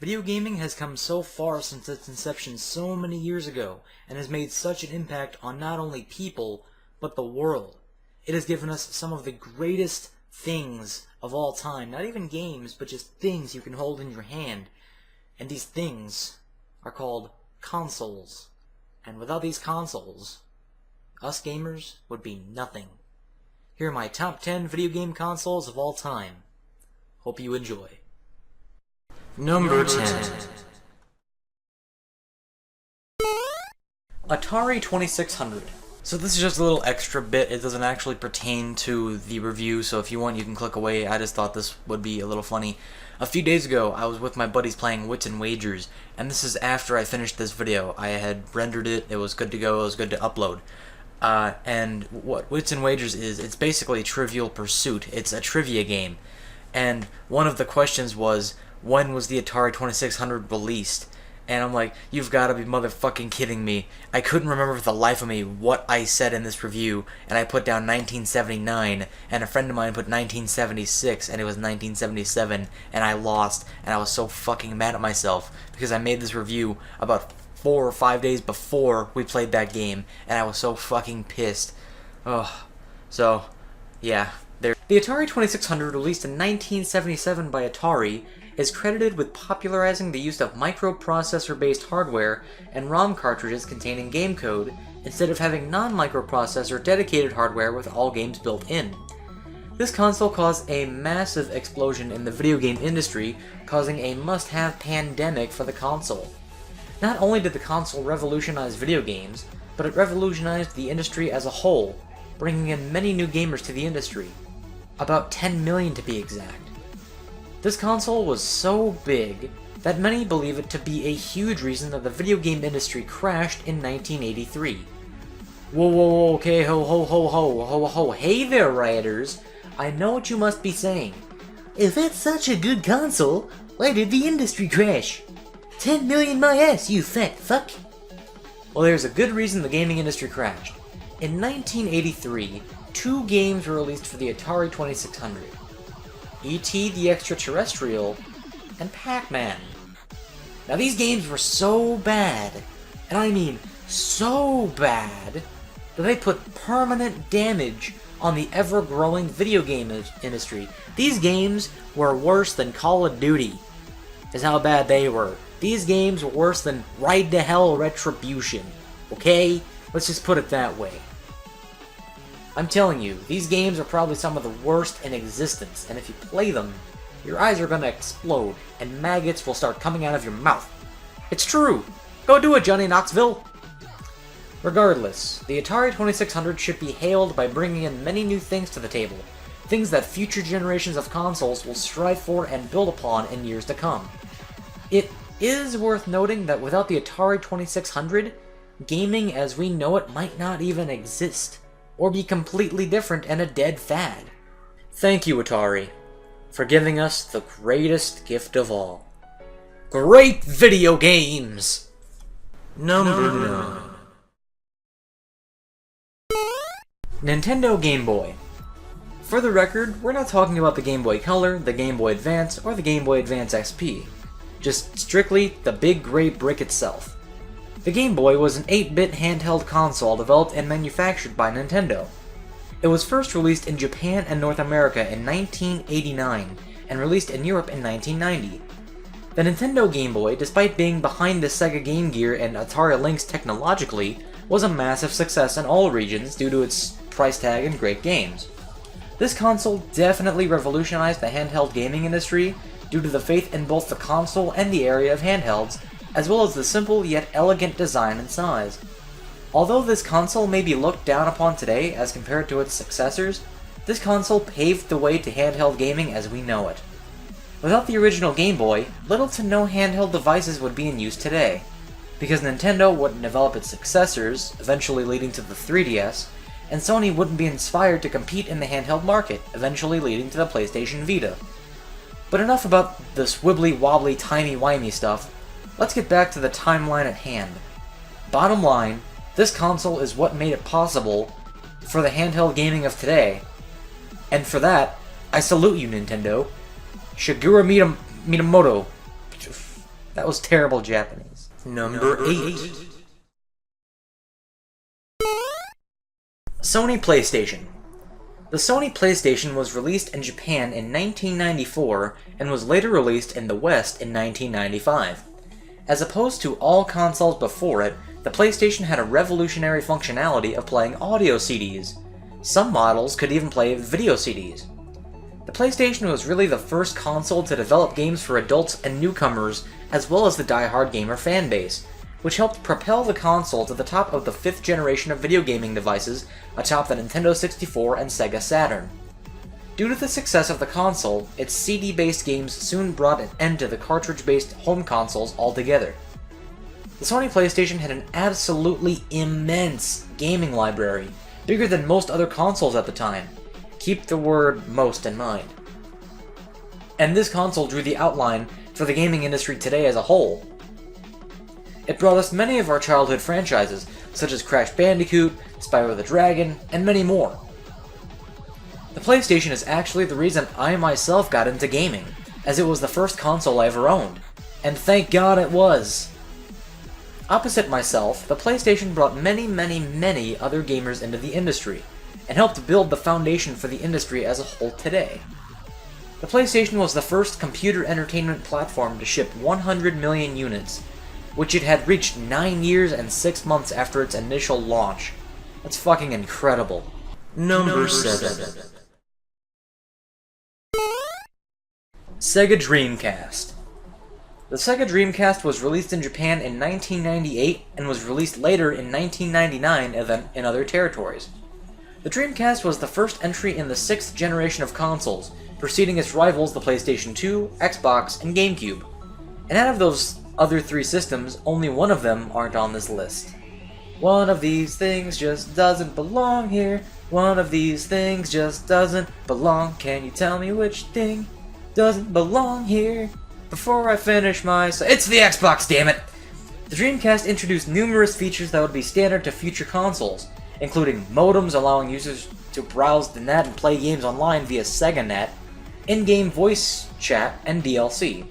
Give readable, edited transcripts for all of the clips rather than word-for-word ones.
Video gaming has come so far since its inception so many years ago, and has made such an impact on not only people, but the world. It has given us some of the greatest things of all time, not even games, but just things you can hold in your hand. And these things are called consoles. And without these consoles, us gamers would be nothing. Here are my top 10 video game consoles of all time. Hope you enjoy. Number 10. Atari 2600. So this is just a little extra bit. It doesn't actually pertain to the review, so if you want you can click away. I just thought this would be a little funny. A few days ago I was with my buddies playing Wits and Wagers, and this is after I finished this video. I had rendered it, it was good to go, it was good to upload. And what Wits and Wagers is, it's basically Trivial Pursuit. It's a trivia game. And one of the questions was, when was the Atari 2600 released? And I'm like, you've got to be motherfucking kidding me. I couldn't remember for the life of me what I said in this review, and I put down 1979, and a friend of mine put 1976, and it was 1977, and I lost, and I was so fucking mad at myself, because I made this review about 4 or 5 days before we played that game, and I was so fucking pissed. Ugh. So, yeah. The Atari 2600, released in 1977 by Atari, is credited with popularizing the use of microprocessor-based hardware and ROM cartridges containing game code, instead of having non-microprocessor dedicated hardware with all games built in. This console caused a massive explosion in the video game industry, causing a must-have pandemic for the console. Not only did the console revolutionize video games, but it revolutionized the industry as a whole, bringing in many new gamers to the industry. About 10 million to be exact. This console was so big that many believe it to be a huge reason that the video game industry crashed in 1983. Whoa, okay, ho, hey there, rioters. I know what you must be saying. If that's such a good console, why did the industry crash? 10 million my ass, you fat fuck. Well, there's a good reason the gaming industry crashed. In 1983, 2 games were released for the Atari 2600. E.T. the Extraterrestrial, and Pac-Man. Now these games were so bad, and I mean so bad, that they put permanent damage on the ever-growing video game industry. These games were worse than Call of Duty, is how bad they were. These games were worse than Ride to Hell Retribution, okay? Let's just put it that way. I'm telling you, these games are probably some of the worst in existence, and if you play them, your eyes are gonna explode, and maggots will start coming out of your mouth. It's true! Go do it, Johnny Knoxville! Regardless, the Atari 2600 should be hailed by bringing in many new things to the table, things that future generations of consoles will strive for and build upon in years to come. It is worth noting that without the Atari 2600, gaming as we know it might not even exist, or be completely different and a dead fad. Thank you, Atari, for giving us the greatest gift of all. Great video games! Number 9. Nintendo Game Boy. For the record, we're not talking about the Game Boy Color, the Game Boy Advance, or the Game Boy Advance XP. Just strictly the big gray brick itself. The Game Boy was an 8-bit handheld console developed and manufactured by Nintendo. It was first released in Japan and North America in 1989, and released in Europe in 1990. The Nintendo Game Boy, despite being behind the Sega Game Gear and Atari Lynx technologically, was a massive success in all regions due to its price tag and great games. This console definitely revolutionized the handheld gaming industry due to the faith in both the console and the area of handhelds, as well as the simple yet elegant design and size. Although this console may be looked down upon today as compared to its successors, this console paved the way to handheld gaming as we know it. Without the original Game Boy, little to no handheld devices would be in use today, because Nintendo wouldn't develop its successors, eventually leading to the 3DS, and Sony wouldn't be inspired to compete in the handheld market, eventually leading to the PlayStation Vita. But enough about this wibbly-wobbly, timey-wimey stuff. Let's get back to the timeline at hand. Bottom line, this console is what made it possible for the handheld gaming of today. And for that, I salute you, Nintendo. Shigeru Miyamoto. That was terrible Japanese. Number 8. Sony Playstation. The Sony Playstation was released in Japan in 1994 and was later released in the West in 1995. As opposed to all consoles before it, the PlayStation had a revolutionary functionality of playing audio CDs. Some models could even play video CDs. The PlayStation was really the first console to develop games for adults and newcomers, as well as the die-hard gamer fanbase, which helped propel the console to the top of the 5th generation of video gaming devices atop the Nintendo 64 and Sega Saturn. Due to the success of the console, its CD-based games soon brought an end to the cartridge-based home consoles altogether. The Sony PlayStation had an absolutely immense gaming library, bigger than most other consoles at the time. Keep the word most in mind. And this console drew the outline for the gaming industry today as a whole. It brought us many of our childhood franchises, such as Crash Bandicoot, Spyro the Dragon, and many more. The PlayStation is actually the reason I myself got into gaming, as it was the first console I ever owned. And thank God it was! Opposite myself, the PlayStation brought many other gamers into the industry, and helped build the foundation for the industry as a whole today. The PlayStation was the first computer entertainment platform to ship 100 million units, which it had reached 9 years and 6 months after its initial launch. That's fucking incredible. Number 7. Sega Dreamcast. The Sega Dreamcast was released in Japan in 1998 and was released later in 1999 in other territories. The Dreamcast was the first entry in the 6th generation of consoles, preceding its rivals the PlayStation 2, Xbox, and Gamecube. And out of those other 3 systems, only one of them aren't on this list. One of these things just doesn't belong here. One of these things just doesn't belong. Can you tell me which thing doesn't belong here? Before I finish my... It's the Xbox, damn it! The Dreamcast introduced numerous features that would be standard to future consoles, including modems allowing users to browse the net and play games online via SegaNet, in-game voice chat, and DLC.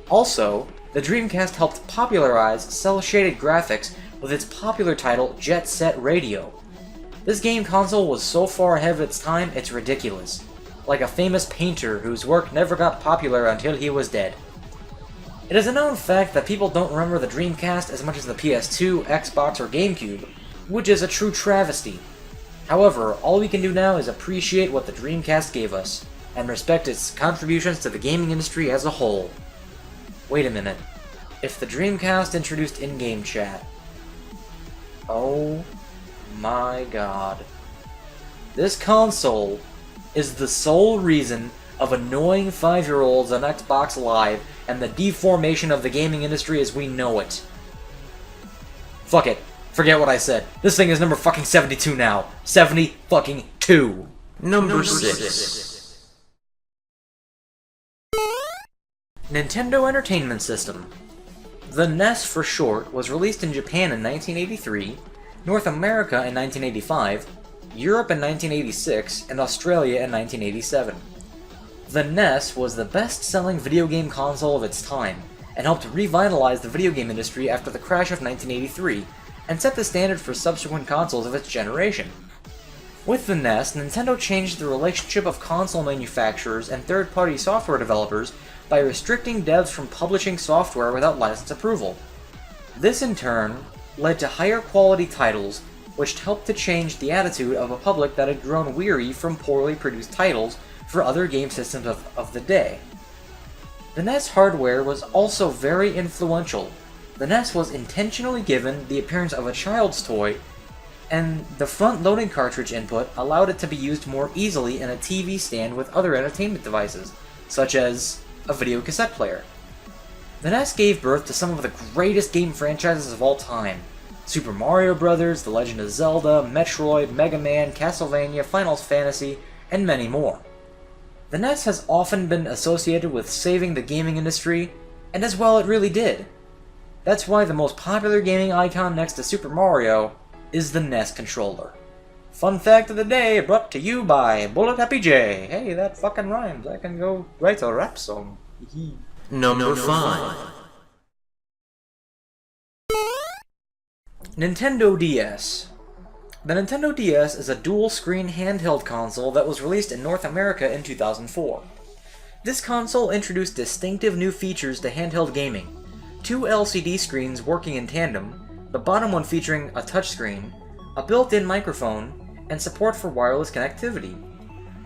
Also, the Dreamcast helped popularize cel-shaded graphics with its popular title Jet Set Radio. This game console was so far ahead of its time, it's ridiculous. Like a famous painter whose work never got popular until he was dead. It is a known fact that people don't remember the Dreamcast as much as the PS2, Xbox, or Gamecube, which is a true travesty. However, all we can do now is appreciate what the Dreamcast gave us, and respect its contributions to the gaming industry as a whole. Wait a minute. If the Dreamcast introduced in-game chat... Oh my god. This console is the sole reason of annoying 5-year-olds on Xbox Live and the deformation of the gaming industry as we know it. Fuck it. Forget what I said. This thing is number fucking 72 now. 70 fucking 2. Number 6. Nintendo Entertainment System. The NES for short was released in Japan in 1983, North America in 1985, Europe in 1986, and Australia in 1987. The NES was the best-selling video game console of its time, and helped revitalize the video game industry after the crash of 1983, and set the standard for subsequent consoles of its generation. With the NES, Nintendo changed the relationship of console manufacturers and third-party software developers by restricting devs from publishing software without license approval. This, in turn, led to higher quality titles, which helped to change the attitude of a public that had grown weary from poorly produced titles for other game systems of the day. The NES hardware was also very influential. The NES was intentionally given the appearance of a child's toy, and the front-loading cartridge input allowed it to be used more easily in a TV stand with other entertainment devices, such as a video cassette player. The NES gave birth to some of the greatest game franchises of all time: Super Mario Bros., The Legend of Zelda, Metroid, Mega Man, Castlevania, Final Fantasy, and many more. The NES has often been associated with saving the gaming industry, and as well it really did. That's why the most popular gaming icon next to Super Mario is the NES controller. Fun fact of the day brought to you by BullethappyJ. Hey, that fucking rhymes. I can go write a rap song. Number 5. Nintendo DS. The Nintendo DS is a dual-screen handheld console that was released in North America in 2004. This console introduced distinctive new features to handheld gaming. 2 LCD screens working in tandem, the bottom one featuring a touchscreen, a built-in microphone, and support for wireless connectivity.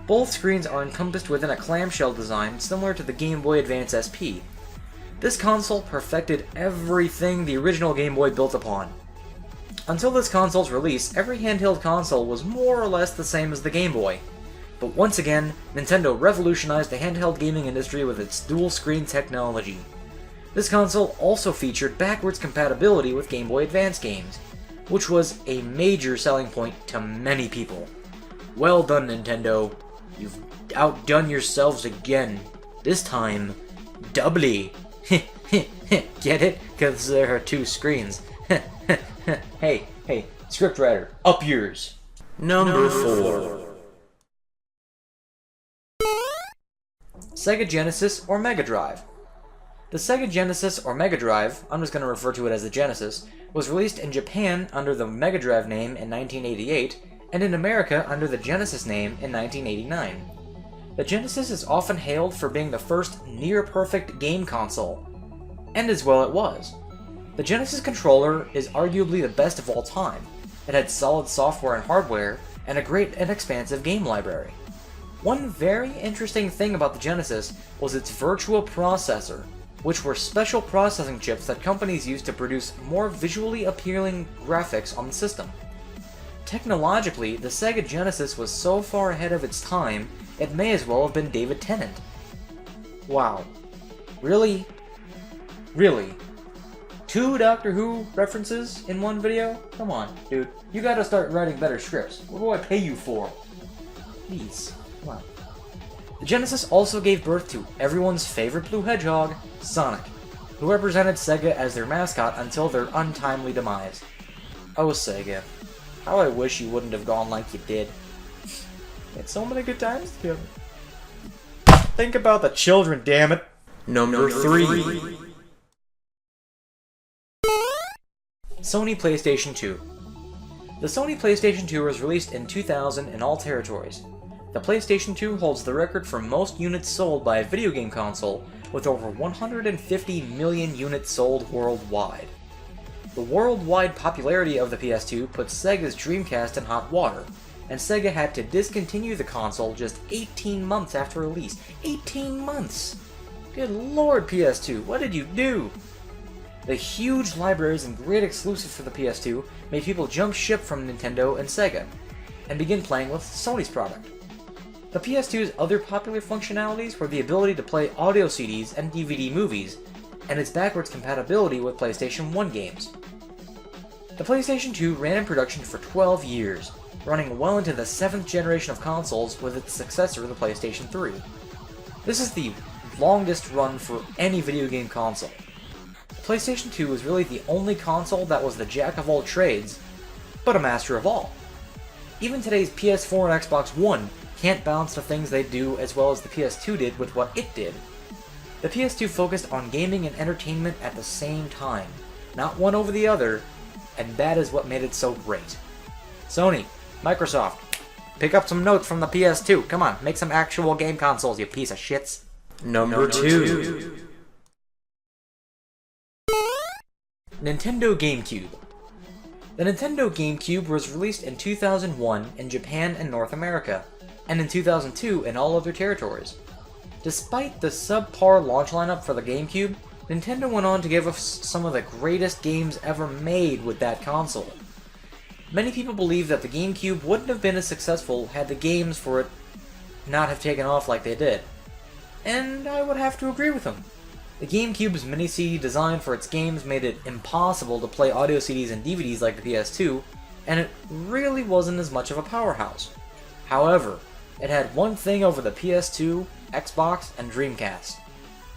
Both screens are encompassed within a clamshell design similar to the Game Boy Advance SP. This console perfected everything the original Game Boy built upon. Until this console's release, every handheld console was more or less the same as the Game Boy. But once again, Nintendo revolutionized the handheld gaming industry with its dual-screen technology. This console also featured backwards compatibility with Game Boy Advance games, which was a major selling point to many people. Well done, Nintendo. You've outdone yourselves again. This time, doubly. Get it? Because there are 2 screens. Hey, scriptwriter, up yours. Number 4. Sega Genesis or Mega Drive. The Sega Genesis or Mega Drive, I'm just going to refer to it as the Genesis, was released in Japan under the Mega Drive name in 1988, and in America under the Genesis name in 1989. The Genesis is often hailed for being the first near-perfect game console, and as well it was. The Genesis controller is arguably the best of all time. It had solid software and hardware, and a great and expansive game library. One very interesting thing about the Genesis was its Virtua Processor, which were special processing chips that companies used to produce more visually appealing graphics on the system. Technologically, the Sega Genesis was so far ahead of its time, it may as well have been David Tennant. Wow. Really? Really? 2 Doctor Who references in one video? Come on, dude. You gotta start writing better scripts. What do I pay you for? Please. Come on. The Genesis also gave birth to everyone's favorite blue hedgehog, Sonic, who represented Sega as their mascot until their untimely demise. Oh, Sega. How I wish you wouldn't have gone like you did. We had so many good times together. Think about the children, damn it. Number 3. Sony Playstation 2. The Sony Playstation 2 was released in 2000 in all territories. The PlayStation 2 holds the record for most units sold by a video game console, with over 150 million units sold worldwide. The worldwide popularity of the PS2 put Sega's Dreamcast in hot water, and Sega had to discontinue the console just 18 months after release. 18 months! Good lord, PS2, what did you do? The huge libraries and great exclusives for the PS2 made people jump ship from Nintendo and Sega, and begin playing with Sony's product. The PS2's other popular functionalities were the ability to play audio CDs and DVD movies, and its backwards compatibility with PlayStation 1 games. The PlayStation 2 ran in production for 12 years, running well into the 7th generation of consoles with its successor, the PlayStation 3. This is the longest run for any video game console. The PlayStation 2 was really the only console that was the jack of all trades, but a master of all. Even today's PS4 and Xbox One can't balance the things they do as well as the PS2 did with what it did. The PS2 focused on gaming and entertainment at the same time, not one over the other, and that is what made it so great. Sony, Microsoft, pick up some notes from the PS2. Come on, make some actual game consoles, you piece of shits. Number 2. Nintendo Gamecube. The Nintendo Gamecube was released in 2001 in Japan and North America, and in 2002 in all other territories. Despite the subpar launch lineup for the Gamecube, Nintendo went on to give us some of the greatest games ever made with that console. Many people believe that the Gamecube wouldn't have been as successful had the games for it not have taken off like they did. And I would have to agree with them. The Gamecube's mini-CD design for its games made it impossible to play audio CDs and DVDs like the PS2, and it really wasn't as much of a powerhouse. However, it had one thing over the PS2, Xbox, and Dreamcast.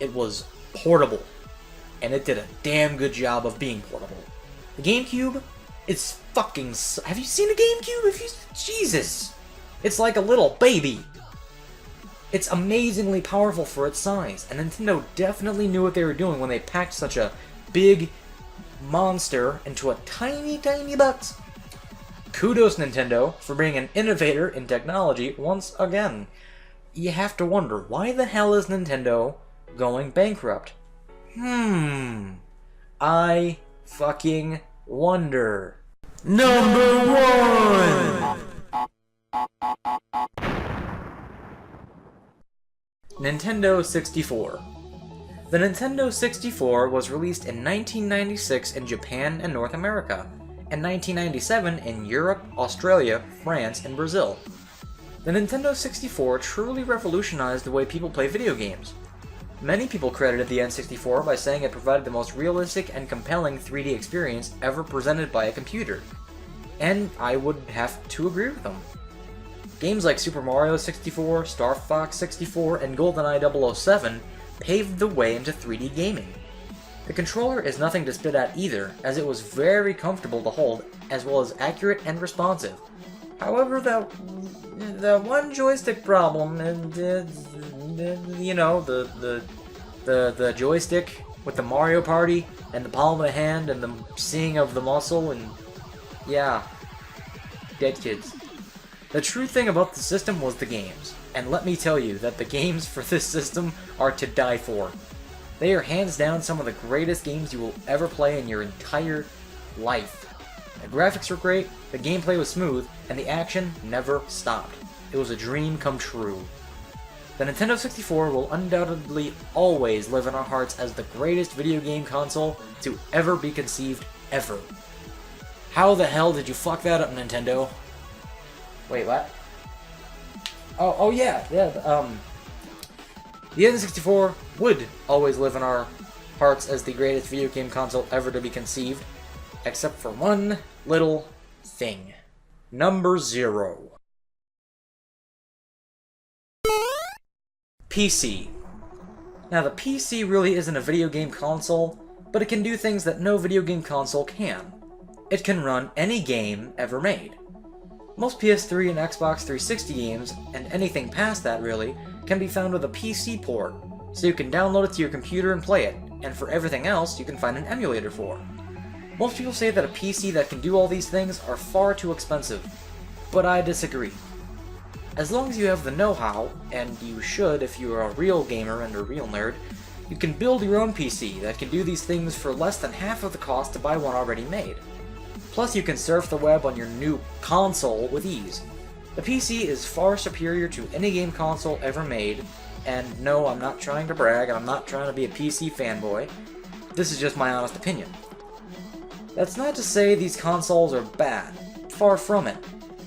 It was portable, and it did a damn good job of being portable. The Gamecube is fucking... Have you seen a Gamecube? Jesus! It's like a little baby! It's amazingly powerful for its size, and Nintendo definitely knew what they were doing when they packed such a big, monster into a tiny, tiny box. Kudos, Nintendo, for being an innovator in technology once again. You have to wonder, why the hell is Nintendo going bankrupt? I fucking wonder. Number 1! Nintendo 64. The Nintendo 64 was released in 1996 in Japan and North America, and 1997 in Europe, Australia, France, and Brazil. The Nintendo 64 truly revolutionized the way people play video games. Many people credited the N64 by saying it provided the most realistic and compelling 3D experience ever presented by a computer. And I would have to agree with them. Games like Super Mario 64, Star Fox 64, and GoldenEye 007 paved the way into 3D gaming. The controller is nothing to spit at either, as it was very comfortable to hold, as well as accurate and responsive. However, the one joystick problem, you know, the joystick with the Mario Party, and the palm of the hand, and the seeing of the muscle, and yeah, dead kids. The true thing about the system was the games, and let me tell you that the games for this system are to die for. They are hands down some of the greatest games you will ever play in your entire life. The graphics were great, the gameplay was smooth, and the action never stopped. It was a dream come true. The Nintendo 64 will undoubtedly always live in our hearts as the greatest video game console to ever be conceived ever. How the hell did you fuck that up, Nintendo? Wait, what? Oh yeah. The N64 would always live in our hearts as the greatest video game console ever to be conceived, except for one little thing. Number 0. PC. Now, the PC really isn't a video game console, but it can do things that no video game console can. It can run any game ever made. Most PS3 and Xbox 360 games, and anything past that really, can be found with a PC port, so you can download it to your computer and play it, and for everything else you can find an emulator for. Most people say that a PC that can do all these things are far too expensive, but I disagree. As long as you have the know-how, and you should if you are a real gamer and a real nerd, you can build your own PC that can do these things for less than half of the cost to buy one already made. Plus, you can surf the web on your new console with ease. The PC is far superior to any game console ever made, and no, I'm not trying to brag, and I'm not trying to be a PC fanboy. This is just my honest opinion. That's not to say these consoles are bad. Far from it.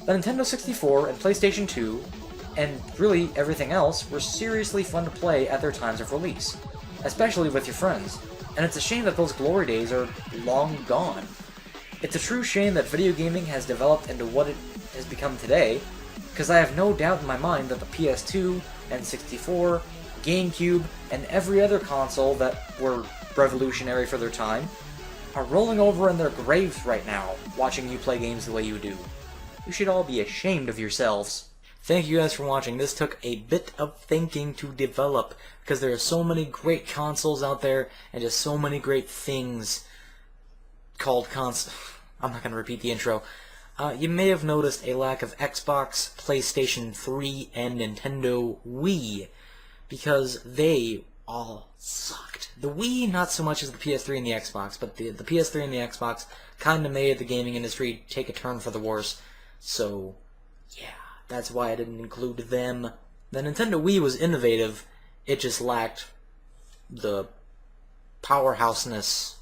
The Nintendo 64 and PlayStation 2, and really everything else, were seriously fun to play at their times of release, especially with your friends, and it's a shame that those glory days are long gone. It's a true shame that video gaming has developed into what it has become today, because I have no doubt in my mind that the PS2, N64, Gamecube, and every other console that were revolutionary for their time are rolling over in their graves right now, watching you play games the way you do. You should all be ashamed of yourselves. Thank you guys for watching. This took a bit of thinking to develop, because there are so many great consoles out there, and just so many great things called I'm not going to repeat the intro. You may have noticed a lack of Xbox, PlayStation 3, and Nintendo Wii, because they all sucked. The Wii, not so much as the PS3 and the Xbox, but the PS3 and the Xbox kind of made the gaming industry take a turn for the worse. So, yeah, that's why I didn't include them. The Nintendo Wii was innovative, it just lacked the powerhouseness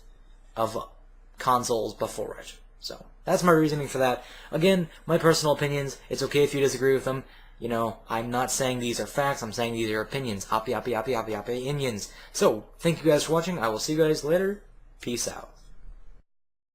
of consoles before it. So, that's my reasoning for that. Again, my personal opinions, it's okay if you disagree with them. You know, I'm not saying these are facts, I'm saying these are opinions. Opinions. So, thank you guys for watching, I will see you guys later. Peace out.